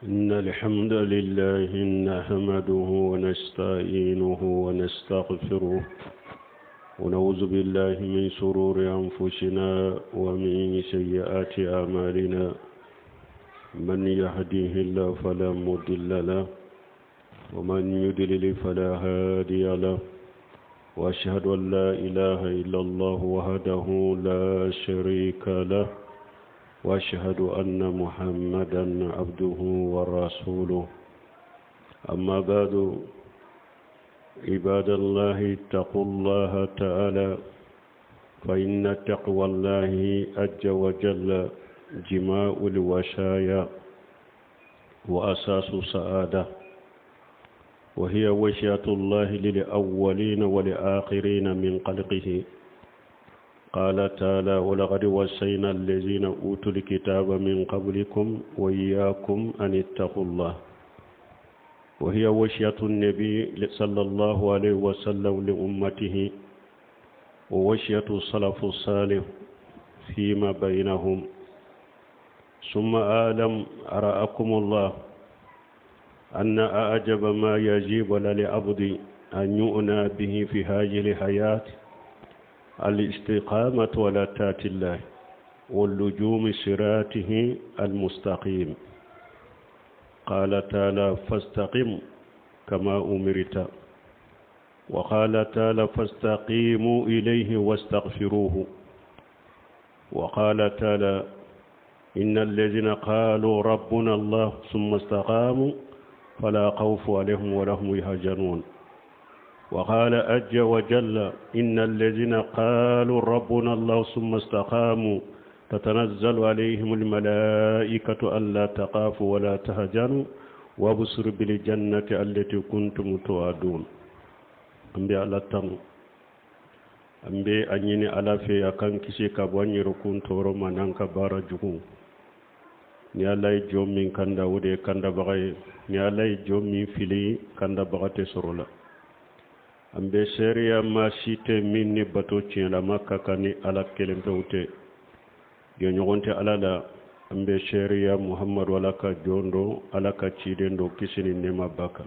إن الحمد لله نحمده ونستعينه ونستغفره ونعوذ بالله من شرور أنفسنا ومن سيئات أعمالنا من يهديه الله فلا مضل له ومن يضلل فلا هادي له وأشهد أن لا إله إلا الله وحده لا شريك له وأشهد أن محمدا عبده ورسوله أما بعد عباد الله اتقوا الله تعالى فإن تقوى الله عز وجل جماع الوشايا وأساس السعادة وهي وشية الله للأولين والآخرين من خلقه قال تعالى ولقد وصينا الذين أوتوا الكتاب من قبلكم وإياكم أن اتقوا الله وهي وشية النبي صلى الله عليه وسلم لأمته ووشية السلف الصالح فيما بينهم ثم أعلم أرأكم الله أن أعجب ما يجب للعبد أن يؤنى به في هذه الحياة الاستقامة على طاعة الله واللجوم صراطه المستقيم قال تعالى فاستقم كما أمرت وقال تعالى فاستقيموا إليه واستغفروه وقال تعالى إن الذين قالوا ربنا الله ثم استقاموا فلا خوف عليهم ولا هم يحزنون وقال عز وجل إن الذين قالوا ربنا الله ثم استقاموا تتنزل عليهم الملائكة ألا تخافوا ولا تحزنوا وابشروا بالجنة التي كنتم توعدون أمبي على تام أمبي أنيني على في أكان كسي كابواني ركون تورو منانك بارا جكو ni alay jom min kanda wude kanda bagay ni alay jom min fili kanda bagate sorola ambe sharia ma site min ni bato cien la makka kani ala kelempe wute yo nyogonte ala la ambe sharia muhammad wala ka jondo ala ka cidendo kisini nema baka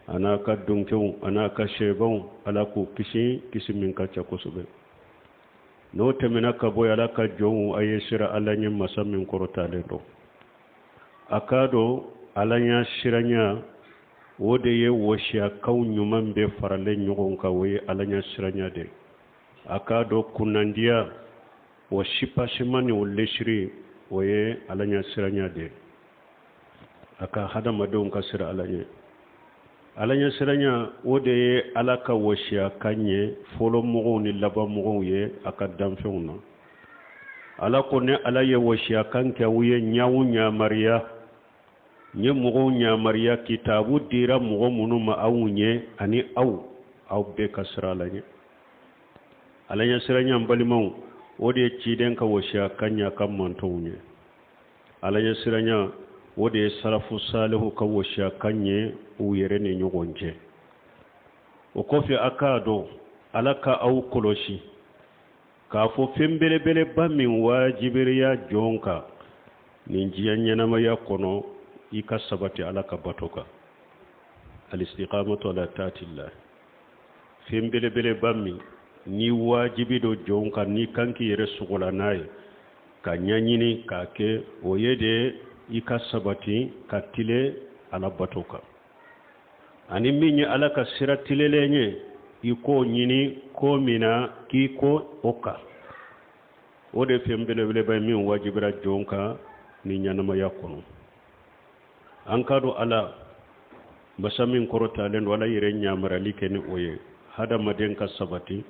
anaka dunkew anaka shebon ala ku kisi min ka chakosube no temena ka boy ala ka jon ayeshira ala nyem masamin korotale do akado ala nya shiranya wode ye wosha kaw nyuman be farale nyogon ka we ala nya shiranya de akado kunandia wo shipa shimani wolle shiri woye ala nya shiranya de aka hada madon ka shira ala nya shiranya wode ye ala ka wosha kanye folo mugo ni laba mugo ye aka damfeuna ala ko ne ala ye wosha kanke wuye nyawu nya mariya nye mugo nya mariya kitabu dira mugo munu ma awunye ani aw be kasra lanye ala nya shiranya mbalimon wode ciden ka wosha kanya kam mantonye ala nya shiranya wode salafu salihu ka wosha kanye uyere ne nyogonje o kofi akado alaka au koloshi ka fo fembele bele bamin wajibiriya jonka ninjiya nama ya kono ika sabati alaka batoka alistiqamatu ala ta'atillah fembele bele bamin ni wajibi do jonka ni kanki yere sugola naye ka nyanyini ka ke oyede ika sabati katile ala batoka ani minye alaka siratilelenye iko nyini ko mina kiko oka ode fembele bele bay min wajibira jonka ni nyanama yakono ankado ala basamin korotalen wala yire nyamara likeni oye hada madenka sabati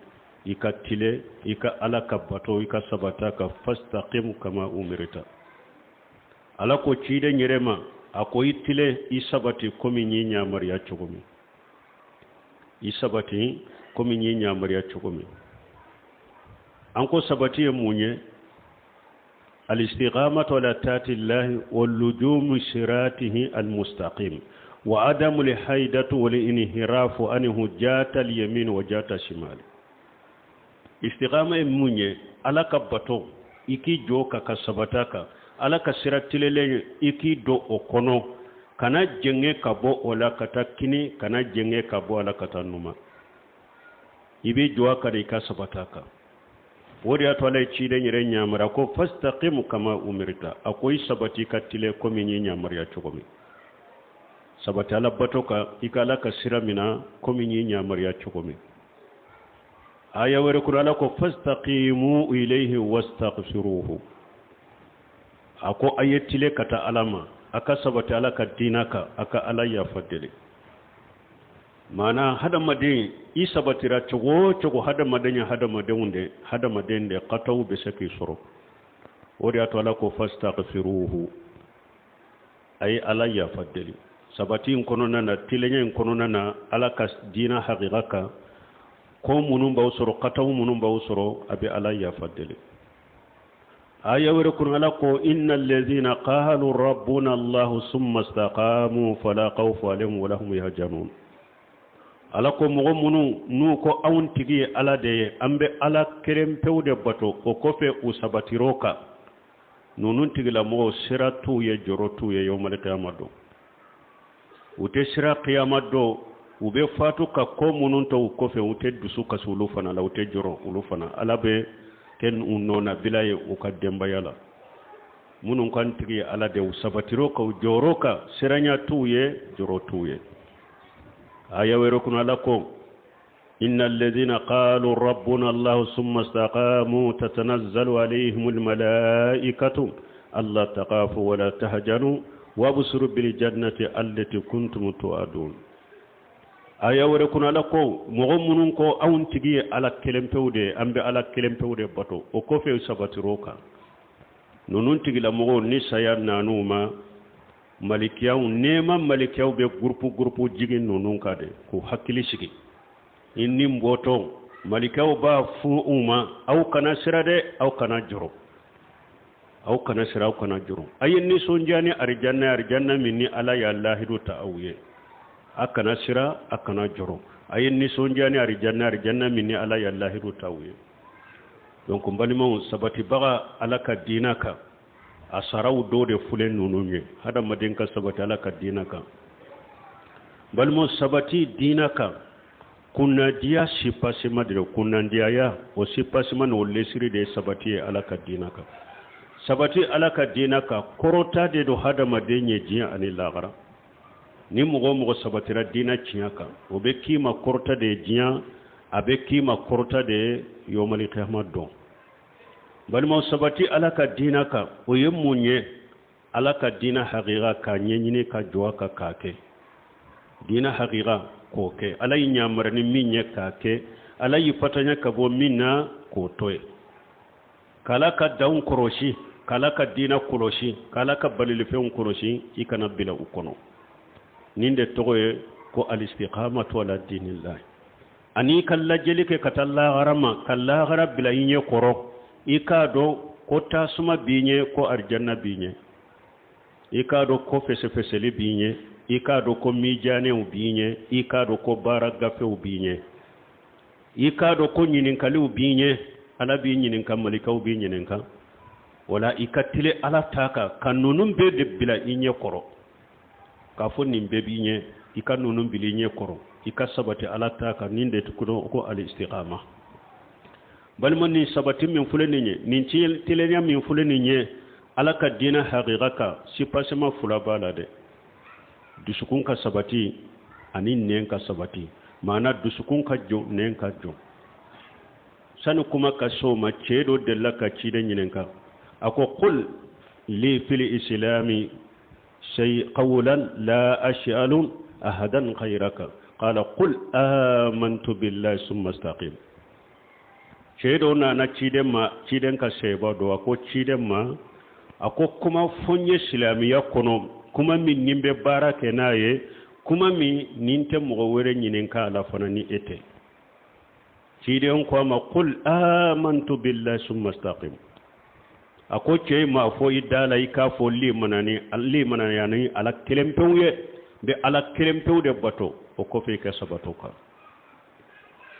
ikatile ika alaka bato ika sabata ka fastaqim kama umirta ala ko cide nyerema ako itile isabati komi nyinya mariya chugumi isabati komi nyinya mariya chugumi anko sabati munye الاستقامة على طاعة الله واللجوم صراطه المستقيم وعدم الحيدة والانحراف عنه جات اليمين وجات الشمال استقامة منye alaka bato iki joka ka sabataka ala ka sira tilelen iki do o kono kana jenge ka bo ola kata kini kana jenge ka bo ala kata numa ibi jwa kada ka sabataka wodi atwala ci de nyire nyamara ko fastaqim kama umirta akoy sabati katile ko mi nyamar ya chokomi sabati ala batoka ikala ka sira mina ko mi nyamar ya chokomi aya wore kurala ko fastaqimu ilayhi wastaghfiruhu ako ayetile kata alama aka sabati ala ka dinaka aka alayya fadele mana hada madin isa batira chogo hada madanya hada madende qataw be saki soro wori atwala ko fastaghfiruhu ay alayya fadeli sabati kono nana tilenya kono nana ala ka dina haqiqaka ko munum ba soro qataw munum ba soro abi alayya fadeli aya wori kun ala ko innal ladhina qalu rabbuna allah summa istaqamu fala khawfun alaihim wa lahum yahzanun ala ko mogo munu nu ko awun tigi ala de ambe ala kerem pewde bato ko kofe u sabatiroka nunun tigi la mo siratu ye jorotu ye yawmal qiyamado ute sira qiyamado ube fatu ka ko munun to kofe ute dusu kasulu fana la ute joro ulu fana ala be ken unona bilaye u kademba yala munun kan tigi ala de u sabatiroka u joroka siranya tuye jorotu ye aya werukuna lakum innal ladhina qalu rabbuna allah summa istaqamu tatanazzalu alayhimul malaikatu alla taqafu wa la tahzanu wabshuru bil jannati allati kuntum tu'adun aya werukuna lakum mu'minun ko awun tigi ala kelempewde ambe ala kelempewde bato o ko fe sabatiroka nonun tigi la mo ni sayar nanuma malikiyaw nema malikiyaw be groupe jigin nonun kade ko hakili sigi inni mboto malikiyaw ba fu uma aw kana sirade aw kana juro aw kana sira aw kana juro ayinni sonjani arjanna minni ala ya allah do ta'awiye akana sira akana juro ayinni sonjani arjanna minni ala ya allah do ta'awiye donc mbalimo sabati baga alaka dinaka asaraw do de fulen nununye hada madinka sabati ala ka dinaka balmo sabati dinaka kunna dia sipasima de kunna dia ya o sipasima no lesiri de sabati ala ka dinaka sabati ala ka dinaka korota de do hada madenye jiya ani lagara ni mugo sabatira dina chiaka o be kima korota de jiya abe kima korota de yomali qiyamad do balmo sabati alaka dinaka o yemunye alaka dina haqiqa ka nyenyini ka joaka kake dina haqiqa koke alay nyamarni minye kake alay patanya kabo minna ko toy kala ka daun koroshi kala ka dina koroshi kala ka balilifeun koroshi ikana bila ukono ninde togoye ko alistiqamatu ala dinillah ani kala jelike katalla garama kala garab bila inye koro ikado ko tasuma binye ko arjanna binye ikado ko fese binye ikado ko mijane binye ikado ko baragafe binye ikado ko nyininkali binye ala binyin kan malika binyin kan wala ikatile ala taka kanunun be de bila inye koro kafoni be binye ikanunun bilinye koro ikasabati ala taka ninde tukudo ko al istiqama balmani sabati min fuleninye nin tilenya min fuleninye alaka dina haqiqaka sipasema fulabala de dusukun ka sabati ani nen ka sabati mana dusukun ka jo nen ka jo sanu kuma ka so ma cedo de laka cide nyinenka ako qul li fil islami shay qawlan la ash'alu ahadan khayraka qala qul amantu billahi summa istaqim cedo na ciden ka seba do ako ciden ma ako kuma fonye islamiya kono kuma min nimbe barake naye kuma mi ninte mo wore nyinenka ala fanani ete ciden ko ma qul amantu billahi summa istaqim ako ce ma fo idala ika fo limanani yani ala kelempewye be ala kelempewde bato o ko fe ka sabato ka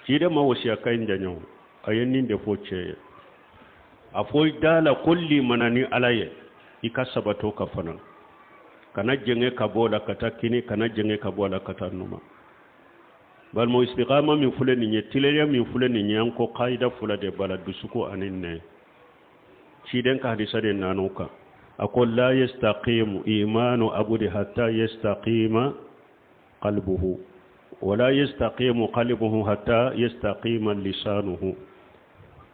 ciden ma wosiya kay ndanyo ayenni de fo ce a fo idala kolli manani alaye ika sabato ka fana kana jenge ka bola kata kini kana jenge ka bola kata numa bal mo istiqama min fulani nye tileya min fulani nye ko qaida fulade bala dusuko aninne ci den ka hadisa den nanuka aqul la yastaqimu imanu abudi hatta yastaqima qalbuhu ولا يستقيم قلبه حتى يستقيم لسانه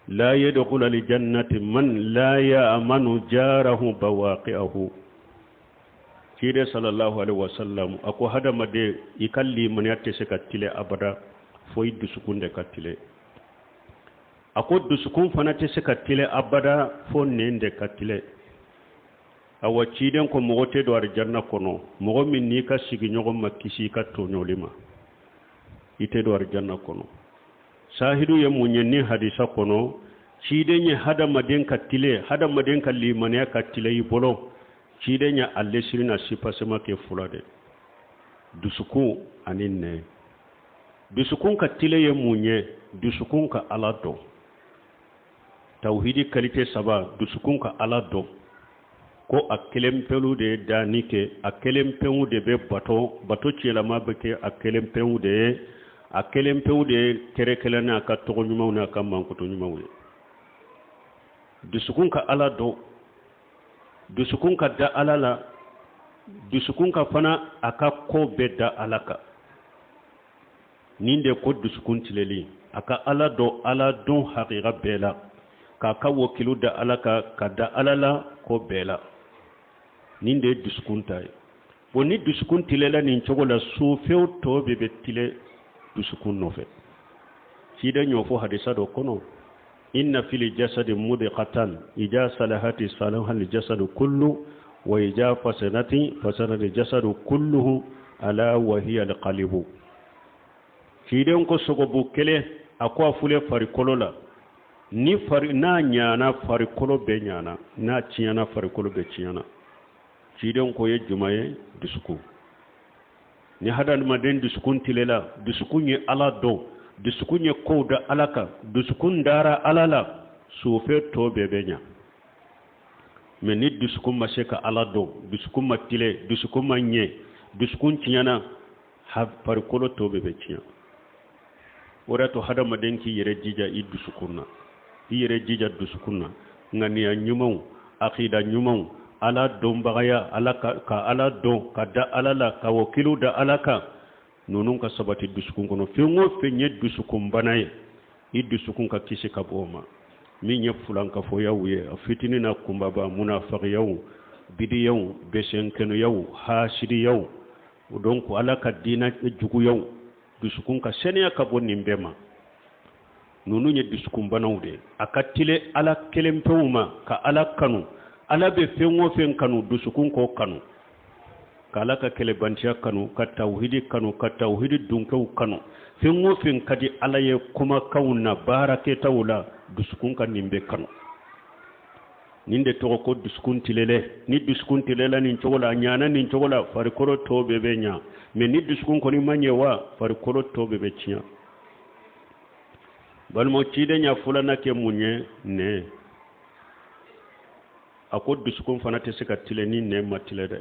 لا يدخل الجنة من لا يأمن جاره بواقعه كده صلى الله عليه وسلم أكو هذا مدى يكلي من يتسك التلي أبدا فوي دسكون دكتلي أكو دسكون فنتسك التلي أبدا فونين دكتلي أو تشيدن كو مغوتي دوار جنة كونو مغو من نيكا سيغي نيغو مكيسي كتونيو لما ite do arjanna kono sahidu ya munyenni hadisa kono cidenye hada maden ka limane ka tile bolo cidenya alle sirina sipasema ke fulade dusuku aninne dusukun ka tile ya munye dusukun ka alado tauhidi kalite saba dusukun ka alado ko akelem pelu de danike akelem pelu de be bato cielama beke akelem pelu de akelem pew de kerekelana ka togo nyumaw na ka mankuto nyumaw dusukun ka ala do dusukun ka da alala dusukun ka fana aka ko bedda alaka ninde ko dusukun tileli aka ala do ala don haqiqa bela ka ka wakilu da alaka ka da alala ko bela ninde dusukun tay boni dusukun tilela nin chogola sufew to bebe tile dusukun nofe sida nyofo hadisa do kono inna fil jasadi mudghatan ija salahati salaha al jasadu kullu wa ija fasadati fasada al jasadu kulluhu ala wa hiya al qalbu sida ko sogo bu kele akwa fule fari kolola ni fari na nyana fari kolo be nyana na ciyana fari kolo be ciyana sida ko ye jumaye dusukun ni hadal maden dusukun tilela dusukun ye ala do dusukun ye kowda alaka dusukun dara alala sofe to bebenya men ni dusukun ma sheka ala do dusukun ma tile dusukun ma nye dusukun tinyana ha par kolo to bebe tinya wora to hadal maden ki yere jija i dusukunna yere jija dusukunna ngani ya nyumaw aqida nyumaw ala don bagaya alaka ka ala don ka da alala ka wakilu da alaka nunun ka sabati dusukun kono fengo fenye dusukun banaye i dusukun ka kisi ka boma min ye fulan ka fo yawye fitini na kumbaba munafiq yaw bidi yaw besen kenu yaw hasidi yaw donc alaka dina jugu yaw dusukun ka senya ka bonni mbema nunu nye dusukun banawde akatile ala kelempewuma ka ala kanu ala be fengo fen kanu dusukun ko kanu kala ka kele bantiya kanu ka tauhidi kanu ka tauhidi dunkew kanu fengo fen kadi ala ye kuma kauna barake tawla dusukun kan nimbe kanu ninde to ko dusukun tilele ni dusukun tilela ni chogola nyana ni chogola fari koro to bebe nya me ni dusukun ko ni manyewa fari koro to bebe chiya bal mo chide nya fulana ke munye ne ako dusukun fana te sika tile ni ne matile de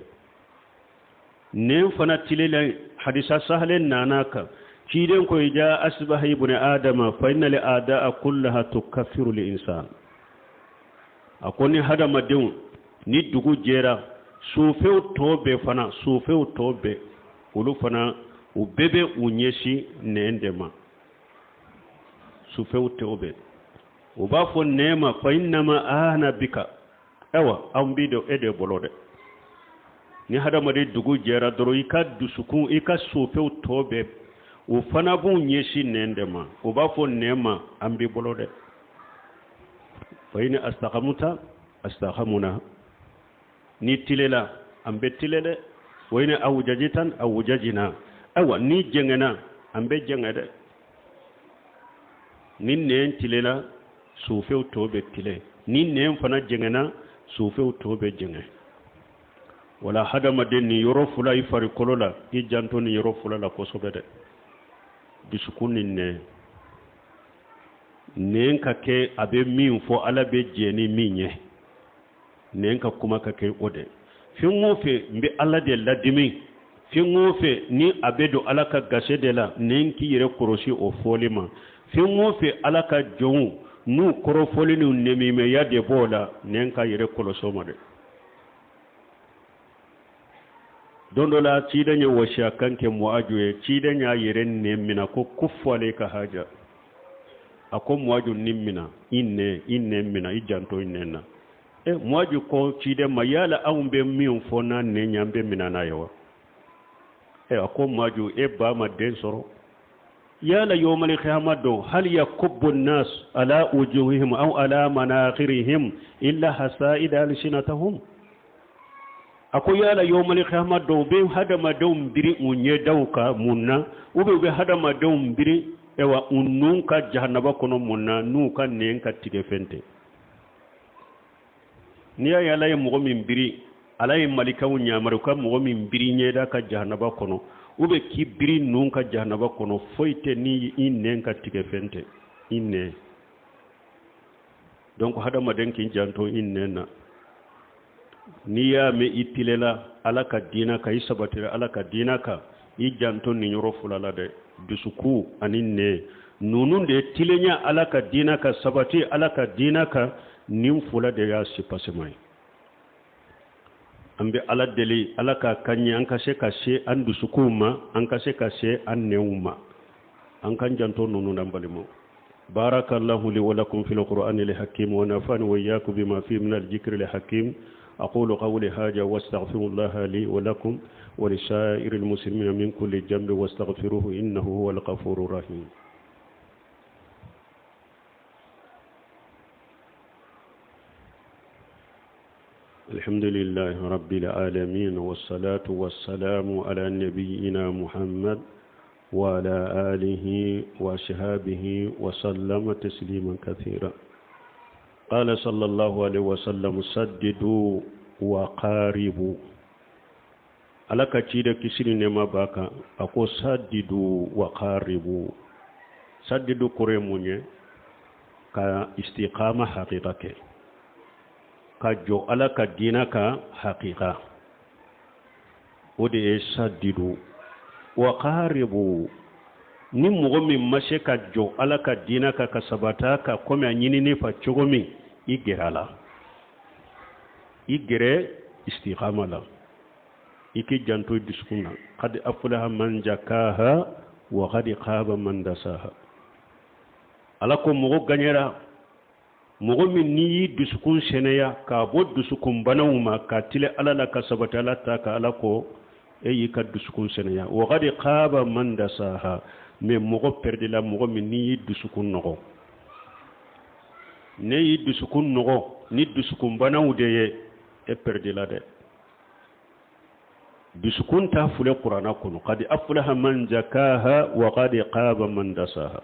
ne fana tile la hadisa sahlen nanaka ciden ko ja asbaha ibn adama fa inna li adaa kullaha tukaffiru li insan akoni hada madun ni dugu jera sufew tobe fana sufew tobe ulu fana ubebe unyeshi neendema sufew tobe ubafo nema fa inma ana bika ewa ambido ede bolode ni hada made dugu jera doro ika dusukun ika sufew tobe u fana bu nyeshi neendema ubafo nema ambi bolode فإن أستقمت أستقمنا نتللا أم بتللا وإن أوججتا أوججنا أو نيجنا أم بجنا نين تللا سوفيو توبة تلا نين فنا جنا سوفيو توبة جنا ولا حدا مدني يروف لا يفرق كللا يجانتوني يروف لا كوسبة بسكون nen ka ke abe min fo ala be jeni minye nenka kuma ka ke ode fingo fe mbe alla de ladimi fingo fe ni abedo alaka gase de la nenki yere korosi o folima fingo fe alaka jon nu koro folini nemi me ya de bola nenka yere koloso made dondola cidanya washa kanke muajuye cidanya yere nemmina ko kuffale ka haja ako muaju nimmina inne mina ijanto innena muaju ko cide mayala awbe mion fona ne nyambe mina na yawa ako muaju ba ma den soro yala yawmal qiyamado hal yakubbu an-nas ala wujuhihim aw ala manakhirihim illa hasaid alsinatahum ako yala yawmal qiyamado be hadama dawm biri unye dawka munna ube hadama dawm biri ewa unnunka jahannaba kono munna nuka nenka tige fente niya yala ye mogo min biri ala ye malikaw nyamaru ka mogo min biri nyeda ka jahannaba kono ube ki biri nunka jahannaba kono foite ni innenka tige fente inne donc hadama denki janto innena niya me itilela ala ka dina ka isabatira ala ka dina ka i janto ni nyoro fulala de dusuku aninne nunun de tilenya ala ka dina ka sabati ala ka dina ka nim fula de ya sipasemai ambe ala deli ala ka kanya an kashe kashe an dusuku ma an kashe kashe an neuma an kan janto nunun dan balimo barakallahu li wa lakum fil qur'anil hakim wa nafani wa iyyakum bima fi min al dhikril hakim أقول قولي هذا واستغفر الله لي ولكم ولسائر المسلمين من كل جنب واستغفروه إنه هو الغفور الرحيم الحمد لله رب العالمين والصلاة والسلام على نبينا محمد وعلى آله وصحبه وسلم تسليما كثيرا قال صلى الله عليه وسلم سددوا وقاربوا على كتير كسر نما باكا أكو سددوا وقاربوا سددوا كريموني كاستقامة حقيقة كجو على كدينا كحقيقة ودي سددوا وقاربوا ni mogo min mashe ka jo ala ka dina ka kasabata ka kome anyini ne fa chogomi igerala igere istiqama la iki janto diskuna qad aflaha man jakaha wa qad khaba man dasaha ala ko mogo ganyera mogo min ni diskun seneya ka bo diskun banawuma ka tile ala la kasabata la ta ka ala ko yi ka diskun seneya wa qad khaba man dasaha mais mogo perdi la mogo min ni dusukun nogo ne yi dusukun nogo ni dusukun banaw de ye e perdi la de dusukun ta fule qur'ana kono qad aflaha man zakaha wa qad qaba man dasaha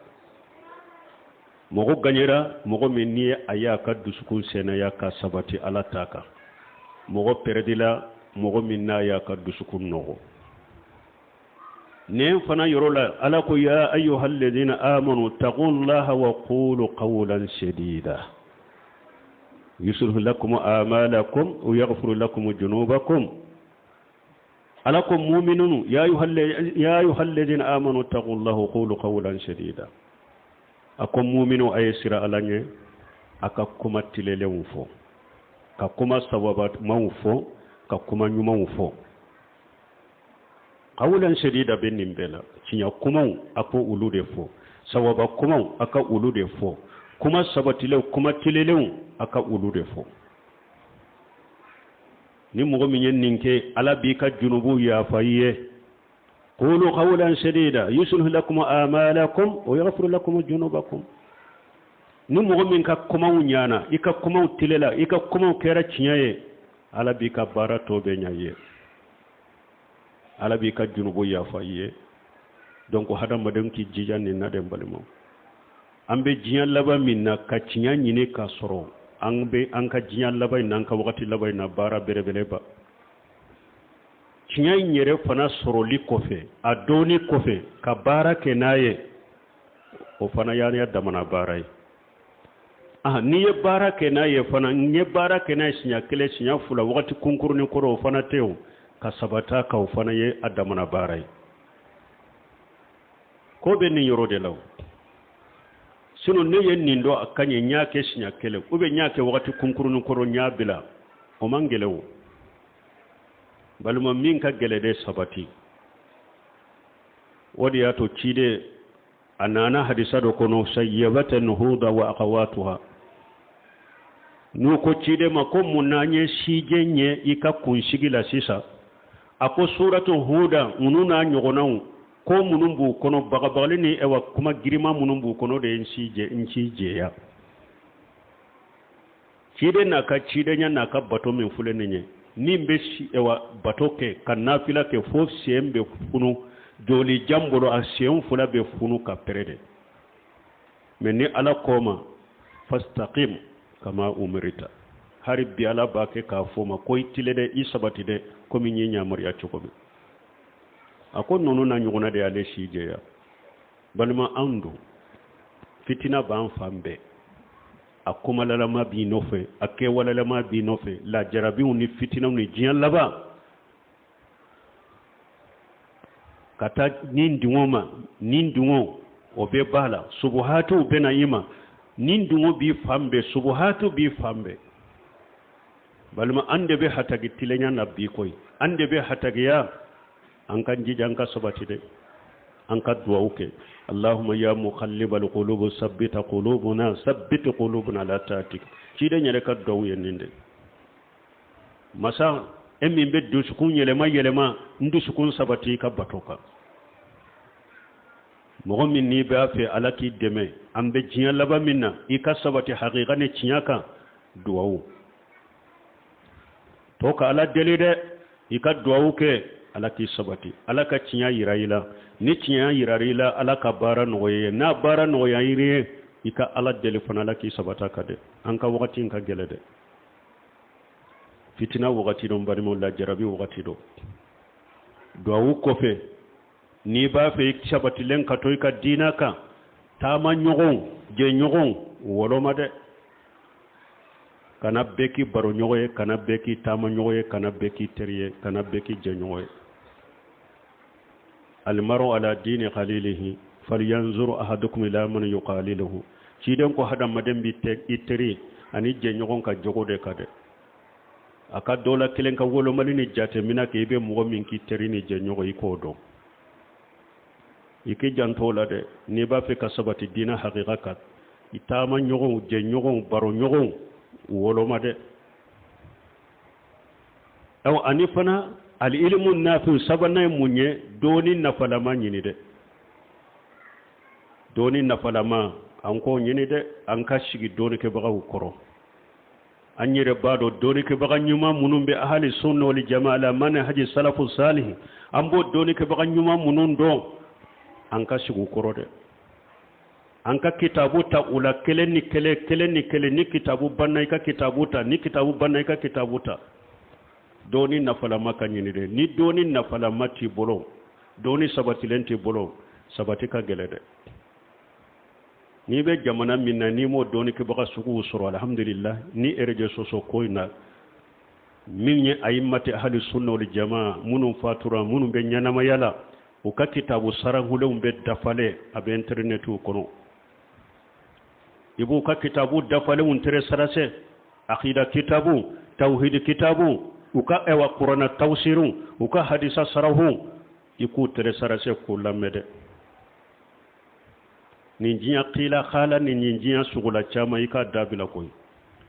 mogo ganyera mogo min ni aya ka dusukun sena ya ka sabati ala taka mogo perdi la mogo min na ya ka dusukun nogo نين فنا يرولا ألاكو يا أيها الذين آمنوا اتقوا الله وقولوا قولا سديدا يصلح لكم آمالكم ويغفر لكم جنوبكم ألاكم مؤمنون يا أيها الذين آمنوا اتقوا الله وقولوا قولا سديدا أكم مؤمنون أي سر ألاني أكاكما تليلون فو كاكما سببات موفو كاكما نموفو قولا شديدا بين بلا كنيا كومو اكو اولودي فو سوابا كومو اكا اولودي فو كما سبتلو كما تليلو اكا اولودي فو ni mogo min ninke ala bi ka junubu ya faye qulu qawlan sadida yuslih lakum a'malakum wa yaghfir lakum junubakum ni mogo min ka kuma nyana ika kuma tilela ika kuma kera cinyaye ala bi ka barato be nyaye ala bi ka junubu ya faye donc hadama den ki jijan ni na dem balimo ambe jiyan laba minna ka cinya nyine ka soro ambe an ka jiyan laba nan ka wakati laba na bara berebele ba cinya nyere fana soro li kofe adoni kofe ka bara kenaye o fana yani ya damana barai ni ye baara kɛ n'a ye fana n ye baara kɛ n'a ye siɲɛ kelen siɲɛ fila wagati kunkurunin kɔrɔ o fana tɛ o ka sabata ka o fana ye a damana baara ye ko bɛ nin yɔrɔ de la sinon ne ye nin dɔn a ka ɲɛ n y'a kɛ siɲɛ kelen ou bien n y'a kɛ wagati kunkurunin kɔrɔ n y'a bila o man gɛlɛ o balima min ka gɛlɛ de sabati o de y'a to ciden a nana hadisa dɔ kɔnɔ sayyabatan huda wa akhawatuha n'u ko ciden ma ko mun n'an ye sijɛ ɲɛ i ka kunsigi la sisan a ko suratu huda minnu n'a ɲɔgɔnnaw ko minnu b'u kɔnɔ bagabagali ni ewa kuma girima minnu b'u kɔnɔ de ye n ci jɛya ciden n'a ka cidenya n'a ka bato min filɛ nin ye nin bɛ ewa bato kɛ ka nafila kɛ fo sen bɛ funu joli jan bolo a sen fila bɛ funu ka pɛrɛn mais ni ala kɔ ma fastaqim kama umirita hari bi ala b'a kɛ k'a fɔ ma ko i tile dɛ i sabati dɛ komi n ye yamariya cogo min a ko ninnu na ɲɔgɔnna de y'ale si jɛya balima anw don fitina b'an fan bɛɛ a komalalama b'i nɔfɛ a kɛwalalama b'i nɔfɛ lajarabiw ni fitinaw ni diɲɛ laban ka taa nin dungo ma nin dungo o bɛ b'a la subuhatiw bɛ na i ma nin dungo b'i fan bɛɛ subuhatiw b'i fan bɛɛ balima an de bɛ hatagi tilenya na bi koyi an de bɛ hatagiya an ka jija an ka sabati dɛ an ka duwawu kɛ allahumma ya muqallibal qulub sabbit qulubuna ala ta'atik ciden yɛrɛ ka duwawu ye nin de masa e min bɛ dusukun yɛlɛma n dusukun sabati ka bato kan mɔgɔ min n'i b'a fɛ ala k'i dɛmɛ an bɛ diɲɛ laban min na i ka sabati haqiqa ni tiɲɛ kan duwawu to ka ala deli dɛ i ka duwawu kɛ ala k'i sabati ala ka tiɲɛ yira i la ni tiɲɛ yira i la ala ka baara nɔgɔya n'a baara nɔgɔya i ye i ka ala deli fana ala k'i sabata ka dɛ an ka wagati ka gɛlɛ dɛ fitina wagati dɔ balimaw la jarabi wagati dɔ duwawu kɔfɛ n'i b'a fɛ i sabatilen ka to i ka diina kan taama ɲɔgɔnw jɛɲɔgɔnw wɔlɔma dɛ kana bɛɛ k'i baro ɲɔgɔn ye kana bɛɛ k'i taama ɲɔgɔn ye kana bɛɛ k'i teri ye kana bɛɛ k'i jɛɲɔgɔn ye almaru ala dini khalilihi falyanzur ahadukum ila man yuqaliluhu ciden ko hadamaden bi i teri ani jɛɲɔgɔn ka jogo de ka dɛ a ka dɔ la kelen ka wolomali ni jatemina kɛ i bɛ mɔgɔ min k'i teri ni jɛɲɔgɔn i k'o dɔn i k'i janto la dɛ n'i b'a fɛ ka sabati diina haqiqa kan i taama ɲɔgɔnw jɛɲɔgɔnw baro ɲɔgɔnw woloma dɛ aw ani fana al ilmu nafi sabanan ye mun ye doni nafalama ɲini dɛ doni nafalama an k'o ɲini dɛ an ka sigi dɔɔnikɛbagaw kɔrɔ an yɛrɛ b'a dɔn dɔɔnikɛbaga ɲuman minnu bɛ ahli sunna wal jamaa la manhaji salafu salih an b'o dɔɔnikɛbaga ɲuman minnu dɔn an ka sigi u kɔrɔ dɛ an ka kitabu ta u la kelen ni kelen ni kitabu banna i ka kitabu ta ni kitabu banna i ka kitabu ta dɔɔni nafalama ka ɲini dɛ ni dɔɔni nafalama t'i bolo dɔɔni sabatilen t'i bolo sabati ka gɛlɛ dɛ n'i bɛ jamana min na n'i m'o dɔɔnikɛbaga suguw sɔrɔ alhamdulillah ni ereje sɔsɔ ko in na min ye ayimmati ahli sunna wal jamaa minnu fatura minnu bɛ ɲɛnamaya la u ka kitabu sarahulenw bɛ dafale a bɛ internetiw kɔnɔ i b'u ka kitabu dafalenw tere sarase akida kitabu tawhid kitabu u ka ewa qur'ana tawsiru u ka hadisa sarahu i k'u tere sarase k'u lamɛn dɛ nin diɲɛ qila khala ni nin diɲɛ sugula caman i ka dabila koyi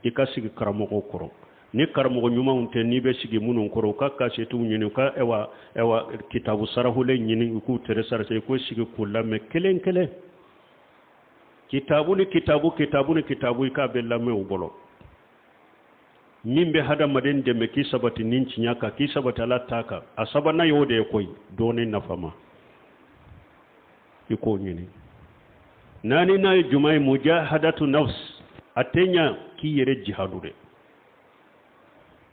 i ka sigi karamɔgɔw kɔrɔ ni karamɔgɔ ɲumanw tɛ n'i bɛ sigi minnu kɔrɔ u ka kasetiw ɲini u ka ewa kitabu sarahulen ɲini u k'u tere sarase i k'u sigi k'u lamɛn kelen kelen kitabu ni kitabu i k'a bɛ lamɛn u bolo min bɛ hadamaden dɛmɛ k'i sabati nin tiɲɛ kan k'i sabati ala ta kan a sabanan y'o de ye koyi dɔɔni nafama i k'o ɲini naani n'a ye juma ye mujahadatu nafs a tɛ ɲa k'i yɛrɛ jihadu dɛ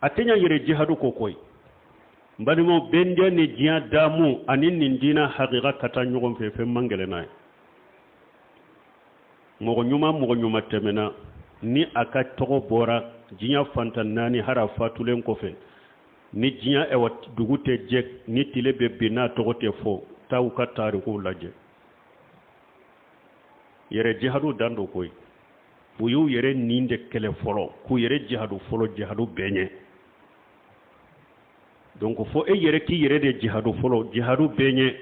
a tɛ ɲa yɛrɛ jihadu ko koyi n balimaw bɛndiya ni diɲɛ daamu ani nin diina haqiqa ka taa ɲɔgɔn fɛ fɛn man gɛlɛn n'a ye mɔgɔ ɲuman tɛmɛna ni aka togo bora jinya fantan nani hara fatulen ko fe ni jinya e wat dugute jek ni tile be bina togo te fo taw ka tariku laje yere jihadu dando koy buyu yere ninde kele folo ku yere jihadu folo jihadu benye donc fo e yere ki yere de jihadu folo jihadu benye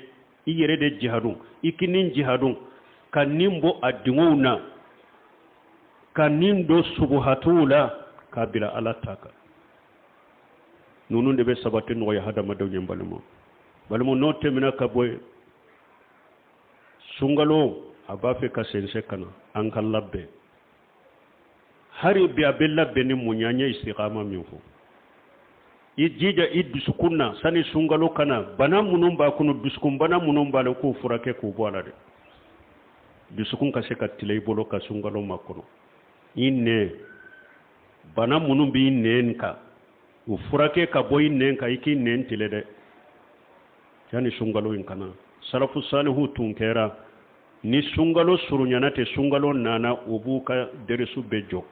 i yere de jihadu ikinin jihadu kanimbo adinguna kanindo subuhatula kabila alataka nunun de be sabate no ya hada madaw nyambalmo balmo no temina kaboy sungalo abafe ka sense kana an kallabbe hari bi abella beni munyanya istiqama minfo ijija iddusukunna sani sungalo kana bana munum ba kunu dusukun bana munum ba ko furake ko bola de dusukun ka se ka tilay bolo ka sungalo makono inne bana munum bi nenka u furake ka boy nenka iki nen tile de yani sungalo in kana salafu salihu tunkera ni sungalo surunyana te sungalo nana ubuka deresu bejo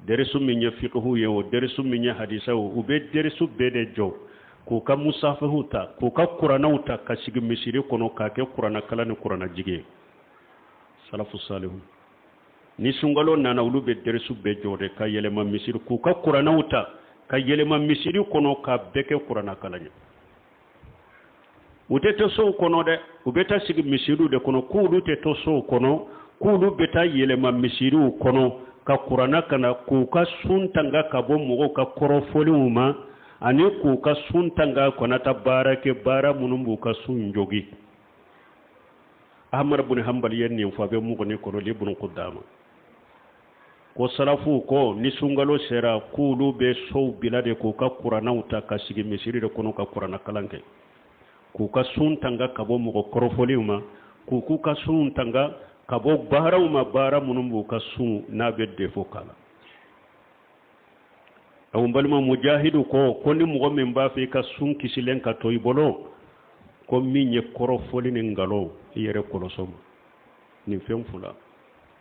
deresu minya fiqhu yewo deresu minya hadisa ube deresu bede jo ko ka musafahu ta ko ka qur'ana uta ka sigi misiri kono ka ke qur'ana kala ni qur'ana jige salafu salihu ni sungalo nana ulube deresu bejo de ka yelema misiri ko ka qur'ana uta ka yelema misiri kono ka beke qur'ana kala ni utete so kono de ubeta sigi misiru de kono kulu te to so kono kulu beta yelema misiru kono ka qur'ana kana ku ka suntanga ka bo mo ka korofoli uma ani ku ka suntanga kona ta barake bara munumbu ka sunjogi ahmad ibn hanbal yenni fa be mu ko ni kono libun qudama ko salafu ko ni sungalo sera kulu be so bilade ku ka qur'ana uta ka sigi misiru de kono ka qur'ana kalanke ku ka suntanga ka bo mo ko korofoli uma ku ka suntanga kabo bara uma bara munumbu ka sun na bedde fokala awum balma mujahidu ko ni mo men ba fe ka sun kisilen ka toy bolo ko minye korofoli ni ngalo yere kolosom ni femfula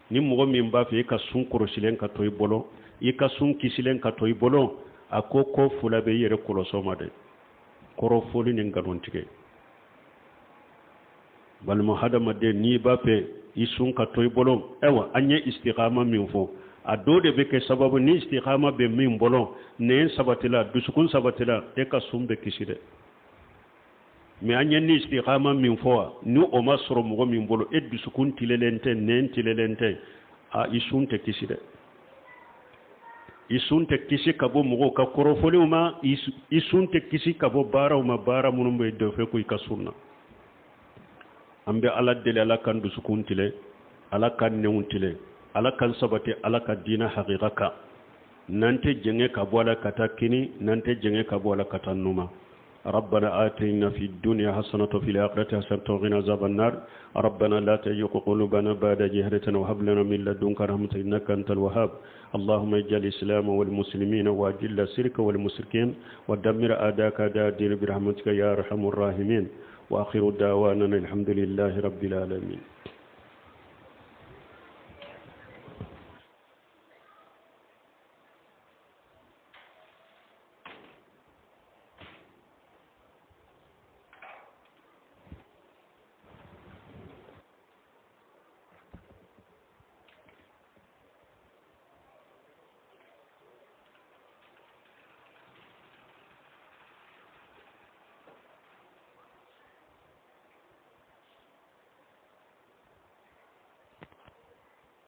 ni mo men ba fe ka sun korosilen ka toy bolo yi ka sun kisilen ka toy bolo akoko fula be yere kolosoma de korofoli ni ngalon tike balma hadama de ni ba fe isun ka toy bolo ewa anye istiqama min fo adode be ke sababu ni istiqama be min bolo ne sabatila dusukun sabatila e ka sumbe kiside me anye ni istiqama min fo ni o masro mo min bolo e dusukun tilelente nen tilelente a isun te kiside isun te kisi kabo mo ka korofoli uma isun te kisi kabo bara uma bara munum be do fe ko ikasunna ambe ala dele ala kan dusukuntile ala kan newuntile ala kan sabati ala ka dina haqiqaka nante jenge ka bola kata kini nante jenge ka bola kata numa ربنا آتنا في الدنيا حسنة وفي الآخرة حسنة وقنا عذاب النار ربنا لا تزغ قلوبنا بعد إذ هديتنا وهب لنا من لدنك رحمة إنك أنت الوهاب اللهم اجعل الإسلام والمسلمين وأذل الشرك والمشركين ودمر أعداءك أعداء الدين برحمتك يا أرحم الراحمين وآخر دعوانا الحمد لله رب العالمين.